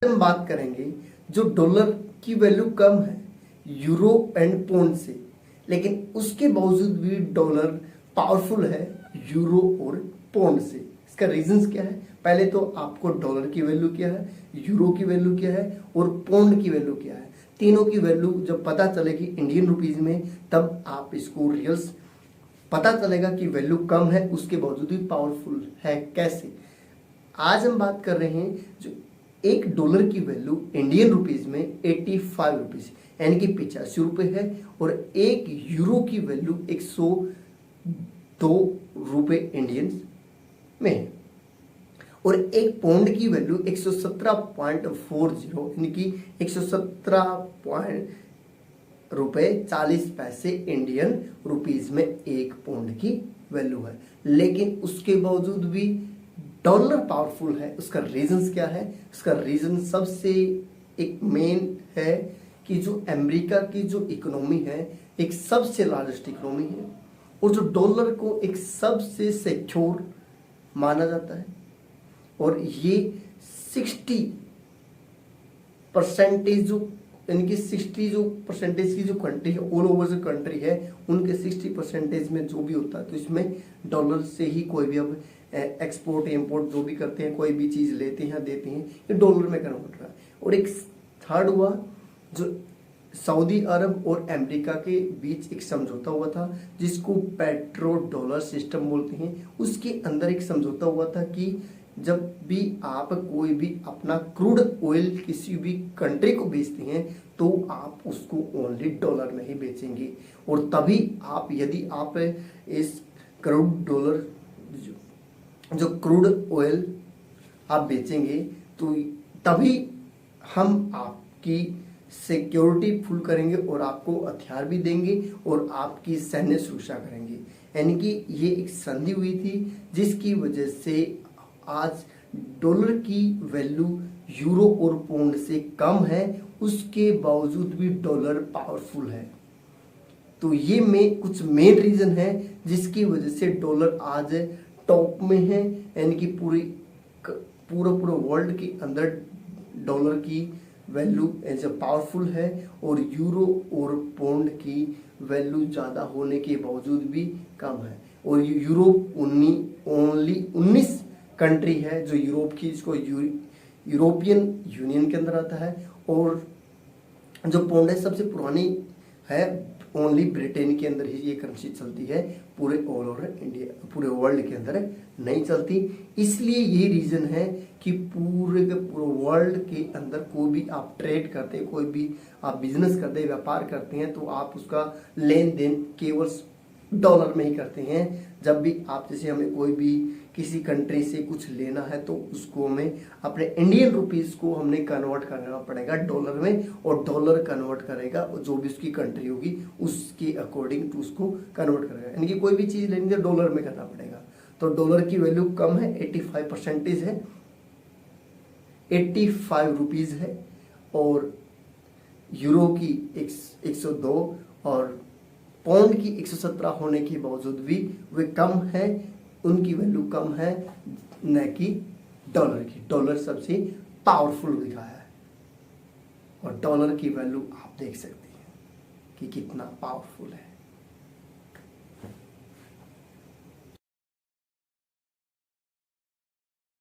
हम बात करेंगे जो डॉलर की वैल्यू कम है यूरो एंड पौंड से, लेकिन उसके बावजूद भी डॉलर पावरफुल है यूरो और पौंड से। इसका रीजंस क्या है? पहले तो आपको डॉलर की वैल्यू क्या है, यूरो की वैल्यू क्या है और पौंड की वैल्यू क्या है, तीनों की वैल्यू जब पता चलेगी इंडियन रुपीज में, तब आप इसको रियल्स पता चलेगा कि वैल्यू कम है उसके बावजूद भी पावरफुल है। कैसे? आज हम बात कर रहे हैं जो $1 की वैल्यू इंडियन रुपीज में 85 रुपीज यानी कि 85 रुपये है, और €1 की वैल्यू 102 रुपये इंडियन में है, और एक पौंड की वैल्यू 117.40 यानी कि 117 रुपये 40 पैसे इंडियन रुपीज में एक पौंड की वैल्यू है। लेकिन उसके बावजूद भी डॉलर पावरफुल है। उसका रीजंस क्या है? उसका रीजन सबसे एक मेन है कि जो अमेरिका की जो इकोनॉमी है एक सबसे लार्जेस्ट इकोनॉमी है, और जो डॉलर को एक सबसे सिक्योर माना जाता है, और ये 60% जो यानी कि 60% की जो कंट्री है, ऑल ओवर जो कंट्री है उनके 60% में जो भी होता है तो इसमें डॉलर से ही कोई भी अब एक्सपोर्ट इम्पोर्ट जो भी करते हैं, कोई भी चीज़ लेते हैं देते हैं, ये डॉलर में कन्वर्ट रहा है। और एक थर्ड हुआ जो सऊदी अरब और अमेरिका के बीच एक समझौता हुआ था जिसको पेट्रो डॉलर सिस्टम बोलते हैं। उसके अंदर एक समझौता हुआ था कि जब भी आप कोई भी अपना क्रूड ऑयल किसी भी कंट्री को बेचते हैं तो आप उसको ओनली डॉलर में ही बेचेंगे, और तभी आप यदि आप इस क्रूड ऑयल आप बेचेंगे तो तभी हम आपकी सिक्योरिटी फुल करेंगे और आपको हथियार भी देंगे और आपकी सैन्य सुरक्षा करेंगे। यानी कि ये एक संधि हुई थी जिसकी वजह से आज डॉलर की वैल्यू यूरो और पौंड से कम है, उसके बावजूद भी डॉलर पावरफुल है। तो ये कुछ मेन रीजन है जिसकी वजह से डॉलर आज टॉप में है, यानी कि पूरा वर्ल्ड के अंदर डॉलर की वैल्यू एज ए पावरफुल है, और यूरो और पौंड की वैल्यू ज़्यादा होने के बावजूद भी कम है। और यूरोप ओनली 19 कंट्री है जो यूरोप की, इसको यूरोपियन यूनियन के अंदर आता है, और जो पौंड है सबसे पुरानी है, ओनली ब्रिटेन के अंदर ही ये करेंसी चलती है, पूरे ऑल ओवर इंडिया पूरे वर्ल्ड के अंदर नहीं चलती। इसलिए ये रीज़न है कि पूरे वर्ल्ड के अंदर कोई भी आप ट्रेड करते हैं, कोई भी आप बिजनेस करते हैं, व्यापार करते हैं, तो आप उसका लेन देन केवल डॉलर में ही करते हैं। जब भी आप जैसे हमें कोई भी किसी कंट्री से कुछ लेना है तो उसको हमें अपने इंडियन रुपीस को हमने कन्वर्ट करना पड़ेगा डॉलर में, और डॉलर कन्वर्ट करेगा और जो भी उसकी कंट्री होगी उसके अकॉर्डिंग टू उसको कन्वर्ट करेगा। यानी कि कोई भी चीज़ लेनी है डॉलर में करना पड़ेगा। तो डॉलर की वैल्यू कम है, 85% है, 85 रुपीज़ है, और यूरो की 102 और पौंड की 117 होने के बावजूद भी वे कम है, उनकी वैल्यू कम है न कि डॉलर की। डॉलर सबसे पावरफुल दिखा है, और डॉलर की वैल्यू आप देख सकते हैं कि कितना पावरफुल है।